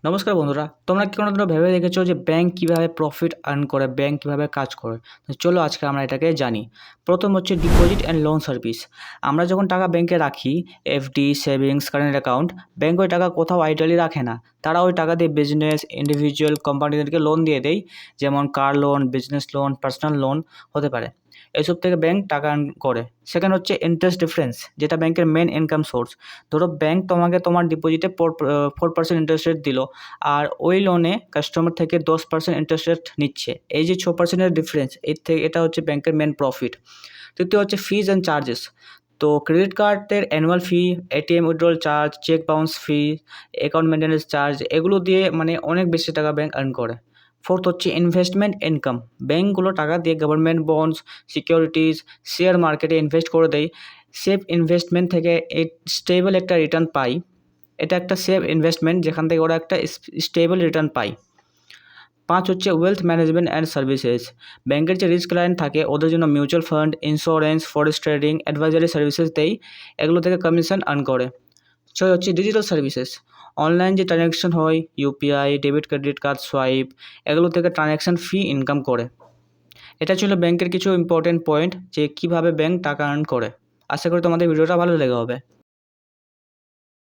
নমস্কার বন্ধুরা, তোমরা কি কোনোদিনও ভেবে দেখেছো যে ব্যাংক কীভাবে প্রফিট আর্ন করে, ব্যাংক কীভাবে কাজ করে? তো চলো আজকে আমরা এটাকে জানি। প্রথম হচ্ছে ডিপোজিট অ্যান্ড লোন সার্ভিস। আমরা যখন টাকা ব্যাংকে রাখি, FD, savings, current account, bank ওই টাকা কোথাও আইডালি রাখে না। তারা ওই টাকা দিয়ে বিজনেস, ইন্ডিভিজুয়াল, কোম্পানিদেরকে লোন দিয়ে দেয়, যেমন car loan, business loan, personal loan হতে পারে। এসব থেকে ব্যাংক টাকা আর্ন করে। সেকেন্ড হচ্ছে ইন্টারেস্ট ডিফারেন্স, যেটা ব্যাংকের মেন ইনকাম সোর্স। ধরো ব্যাংক তোমাকে তোমার ডিপোজিটে 4% ইন্টারেস্ট রেট দিল, আর ওই লোনে কাস্টমার থেকে 10% ইন্টারেস্ট রেট নিচ্ছে। এই যে 6%-এর ডিফারেন্স, এটা হচ্ছে ব্যাংকের মেন প্রফিট। তৃতীয় হচ্ছে ফিজ অ্যান্ড চার্জেস। তো ক্রেডিট কার্ডের annual fee, ATM withdrawal charge, check bounce fee, account maintenance charge, এগুলো দিয়ে মানে অনেক বেশি টাকা ব্যাংক আর্ন করে। ফোর্থ হচ্ছে ইনভেস্টমেন্ট ইনকাম। ব্যাংকগুলো টাকা দিয়ে গভর্নমেন্ট বন্ডস, সিকিউরিটিজ, শেয়ার মার্কেটে ইনভেস্ট করে দেয়। সেফ ইনভেস্টমেন্ট থেকে স্টেবল একটা রিটার্ন পাই। এটা একটা সেফ ইনভেস্টমেন্ট, যেখান থেকে ওরা একটা স্টেবল রিটার্ন পায়। 5 হচ্ছে ওয়েলথ ম্যানেজমেন্ট অ্যান্ড সার্ভিসেস। ব্যাংকের যে রিস্ক ক্লায়েন্ট থাকে ওদের জন্য mutual fund, insurance, forex trading, advisory services দেয়। এগুলো থেকে কমিশন আর্ন করে। 6 হচ্ছে ডিজিটাল সার্ভিসেস। অনলাইন যে ট্রানজ্যাকশন হয়, UPI, debit, credit card swipe, এগুলো থেকে ট্রানজ্যাকশন ফি ইনকাম করে। এটা ছিল ব্যাংকের কিছু ইম্পর্টেন্ট পয়েন্ট, যে কীভাবে ব্যাংক টাকা আর্ন করে। আশা করি তোমাদের ভিডিওটা ভালো লেগে হবে।